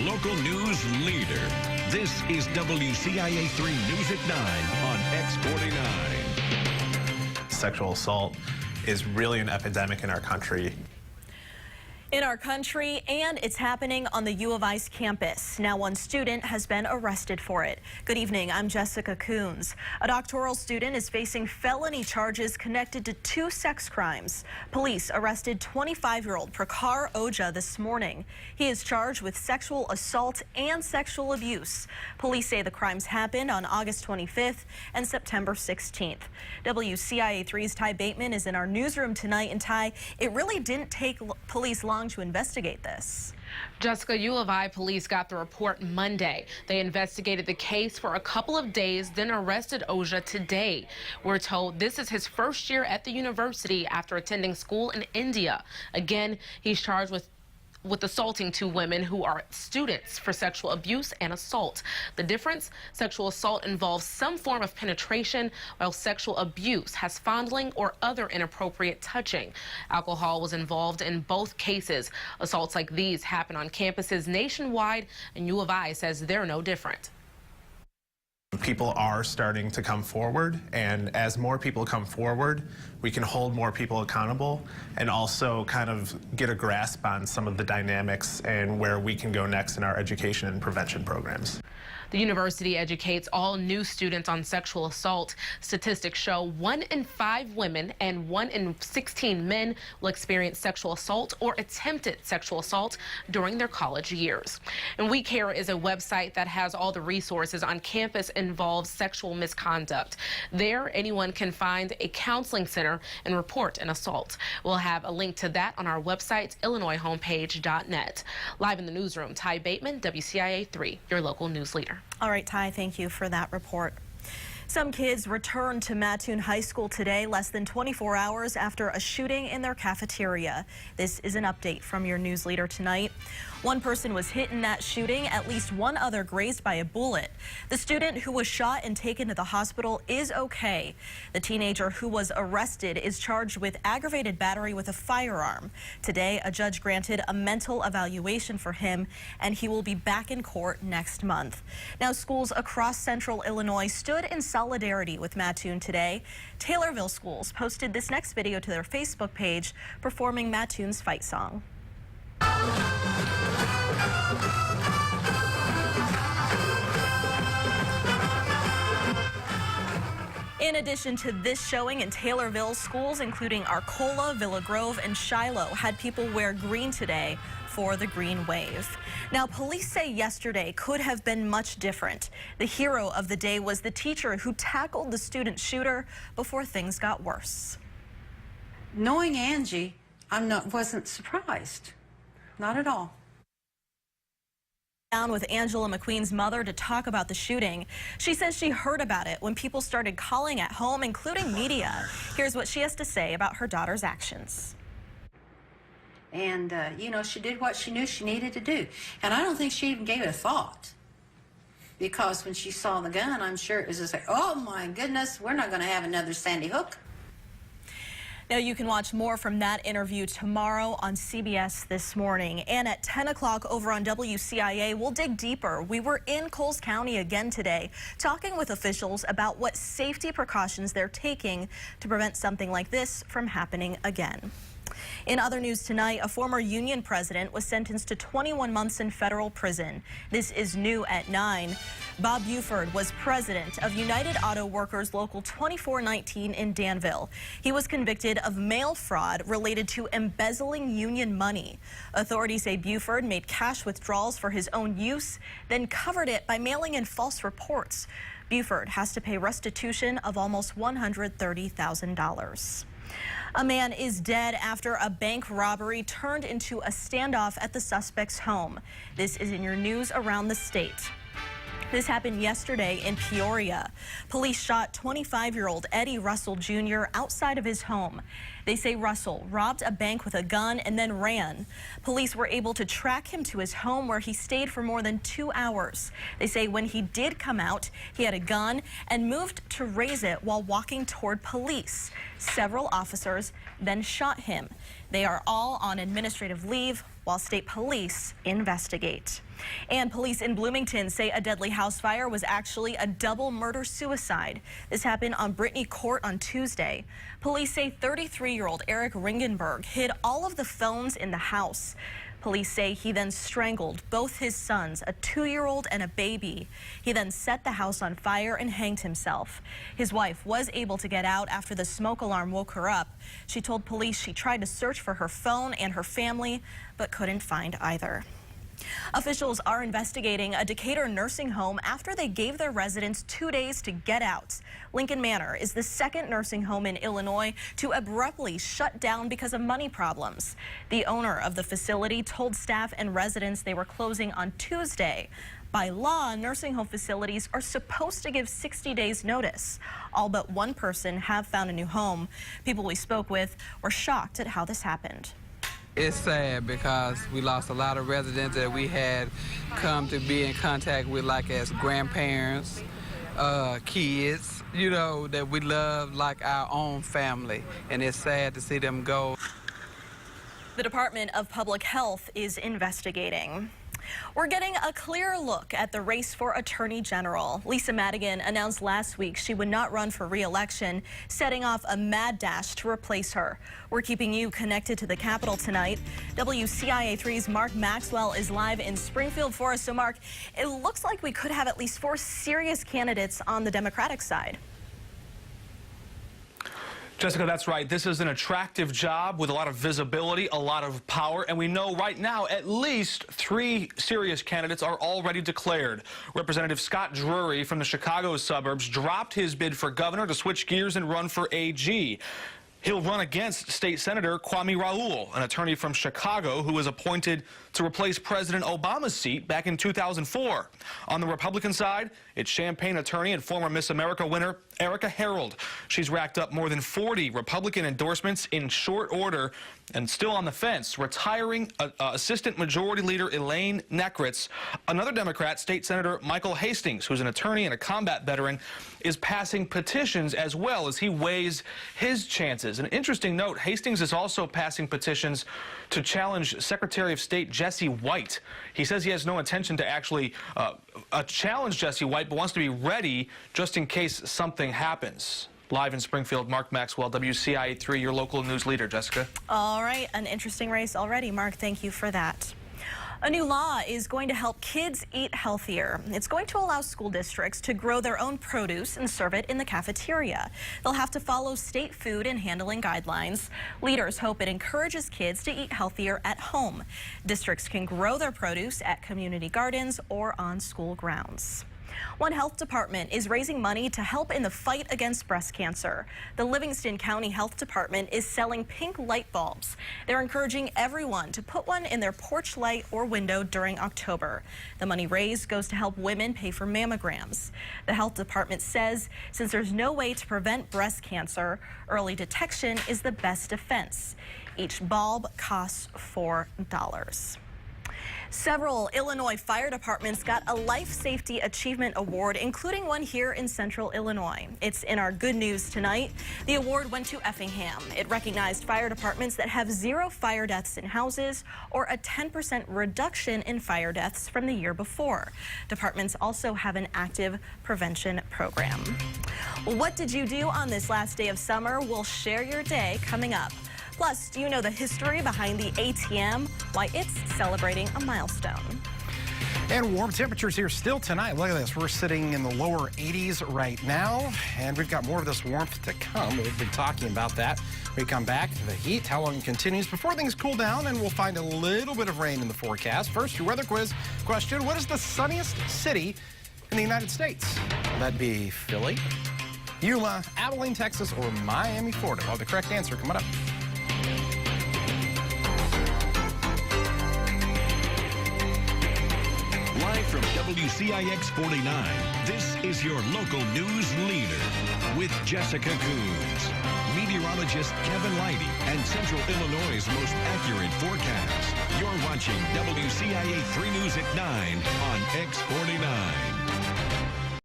local news leader. This is WCIA 3 News at 9 on X49. Sexual assault is really an epidemic in our country. And it's happening on the U of I's campus. Now one student has been arrested for it. Good evening, I'm Jessica Coons. A doctoral student is facing felony charges connected to 2 sex crimes. Police arrested 25-year-old Prakhar Ojha this morning. He is charged with sexual assault and sexual abuse. Police say the crimes happened on August 25th and September 16th. WCIA 3's Ty Bateman is in our newsroom tonight. And Ty, it really didn't take police long to investigate this. Jessica, U of I police got the report Monday. They investigated the case for a couple of days, then arrested Ojha today. We're told this is his first year at the university after attending school in India. Again, he's charged with assaulting 2 women who are students for sexual abuse and assault. The difference? Sexual assault involves some form of penetration, while sexual abuse has fondling or other inappropriate touching. Alcohol was involved in both cases. Assaults like these happen on campuses nationwide, and U of I says they're no different. People are starting to come forward, and as more people come forward, we can hold more people accountable and also kind of get a grasp on some of the dynamics and where we can go next in our education and prevention programs. The university educates all new students on sexual assault. Statistics show 1 in 5 women and 1 in 16 men will experience sexual assault or attempted sexual assault during their college years. And We Care is a website that has all the resources on campus involved sexual misconduct. There, anyone can find a counseling center and report an assault. We'll have a link to that on our website, illinoishomepage.net. Live in the newsroom, Ty Bateman, WCIA 3, your local news leader. All right, Ty, thank you for that report. Some kids returned to Mattoon High School today, less than 24 hours after a shooting in their cafeteria. This is an update from your news leader tonight. 1 person was hit in that shooting, at least 1 other grazed by a bullet. The student who was shot and taken to the hospital is okay. The teenager who was arrested is charged with aggravated battery with a firearm. Today, a judge granted a mental evaluation for him, and he will be back in court next month. Now, schools across central Illinois stood in solidarity with Mattoon today. Taylorville schools posted this next video to their Facebook page performing Mattoon's fight song. In addition to this showing in Taylorville, schools including Arcola, Villa Grove, and Shiloh had people wear green today for the Green Wave. Now, police say yesterday could have been much different. The hero of the day was the teacher who tackled the student shooter before things got worse. Knowing Angie, wasn't surprised. Not at all. Down with Angela McQueen's mother to talk about the shooting. She says she heard about it when people started calling at home, including media. Here's what she has to say about her daughter's actions. And, you know, she did what she knew she needed to do. And I don't think she even gave it a thought. Because when she saw the gun, I'm sure it was just like, oh my goodness, we're not going to have another Sandy Hook. Now, you can watch more from that interview tomorrow on CBS This Morning. And at 10 o'clock over on WCIA, we'll dig deeper. We were in Coles County again today, talking with officials about what safety precautions they're taking to prevent something like this from happening again. In other news tonight, a former union president was sentenced to 21 months in federal prison. This is new at 9. Bob Buford was president of United Auto Workers Local 2419 in Danville. He was convicted of mail fraud related to embezzling union money. Authorities say Buford made cash withdrawals for his own use, then covered it by mailing in false reports. Buford has to pay restitution of almost $130,000. A man is dead after a bank robbery turned into a standoff at the suspect's home. This is in your news around the state. This happened yesterday in Peoria. Police shot 25-year-old Eddie Russell Jr. outside of his home. They say Russell robbed a bank with a gun and then ran. Police were able to track him to his home where he stayed for more than 2 hours. They say when he did come out, he had a gun and moved to raise it while walking toward police. Several officers then shot him. They are all on administrative leave while state police investigate. And police in Bloomington say a deadly house fire was actually a double murder-suicide. This happened on Brittany Court on Tuesday. Police say 33-year-old Eric Ringenberg hid all of the phones in the house. Police say he then strangled both his sons, a 2-year-old and a baby. He then set the house on fire and hanged himself. His wife was able to get out after the smoke alarm woke her up. She told police she tried to search for her phone and her family, but couldn't find either. Officials are investigating a Decatur nursing home after they gave their residents 2 days to get out. Lincoln Manor is the second nursing home in Illinois to abruptly shut down because of money problems. The owner of the facility told staff and residents they were closing on Tuesday. By law, nursing home facilities are supposed to give 60 days notice. All but one person have found a new home. People we spoke with were shocked at how this happened. It's sad because we lost a lot of residents that we had come to be in contact with, like as grandparents, kids, you know, that we love like our own family. And it's sad to see them go. The Department of Public Health is investigating. We're getting a clearer look at the race for Attorney General. Lisa Madigan announced last week she would not run for re-election, setting off a mad dash to replace her. We're keeping you connected to the Capitol tonight. WCIA 3's Mark Maxwell is live in Springfield for us. So, Mark, it looks like we could have at least 4 serious candidates on the Democratic side. Jessica, that's right. This is an attractive job with a lot of visibility, a lot of power, and we know right now at least 3 serious candidates are already declared. Representative Scott Drury from the Chicago suburbs dropped his bid for governor to switch gears and run for AG. He'll run against State Senator Kwame Raoul, an attorney from Chicago who was appointed to replace President Obama's seat back in 2004. On the Republican side, it's Champaign attorney and former Miss America winner Erica Harold. She's racked up more than 40 Republican endorsements in short order and still on the fence. Retiring Assistant Majority Leader Elaine Nekritz, another Democrat, State Senator Michael Hastings, who's an attorney and a combat veteran, is passing petitions as well as he weighs his chances. An interesting note, Hastings is also passing petitions to challenge Secretary of State Jesse White. He says he has no intention to actually challenge Jesse White, but wants to be ready just in case something happens. Live in Springfield, Mark Maxwell, WCIA 3, your local news leader. Jessica. All right, an interesting race already. Mark, thank you for that. A new law is going to help kids eat healthier. It's going to allow school districts to grow their own produce and serve it in the cafeteria. They'll have to follow state food and handling guidelines. Leaders hope it encourages kids to eat healthier at home. Districts can grow their produce at community gardens or on school grounds. One health department is raising money to help in the fight against breast cancer. The Livingston County Health Department is selling pink light bulbs. They're encouraging everyone to put one in their porch light or window during October. The money raised goes to help women pay for mammograms. The health department says since there's no way to prevent breast cancer, early detection is the best defense. Each bulb costs $4. Several Illinois fire departments got a Life Safety Achievement Award, including one here in Central Illinois. It's in our good news tonight. The award went to Effingham. It recognized fire departments that have 0 fire deaths in houses or a 10% reduction in fire deaths from the year before. Departments also have an active prevention program. What did you do on this last day of summer? We'll share your day coming up. Plus, do you know the history behind the ATM, why it's celebrating a milestone? And warm temperatures here still tonight. Look at this. We're sitting in the lower 80s right now, and we've got more of this warmth to come. We've been talking about that. We come back to the heat, how long it continues before things cool down, and we'll find a little bit of rain in the forecast. First, your weather quiz question. What is the sunniest city in the United States? Will that be Philly, Yuma, Abilene, Texas, or Miami, Florida? We'll have the correct answer coming up. Live from WCIX 49, this is your local news leader with Jessica Coons, meteorologist Kevin Leidy, and Central Illinois' most accurate forecast. You're watching WCIA 3 News at 9 on X49.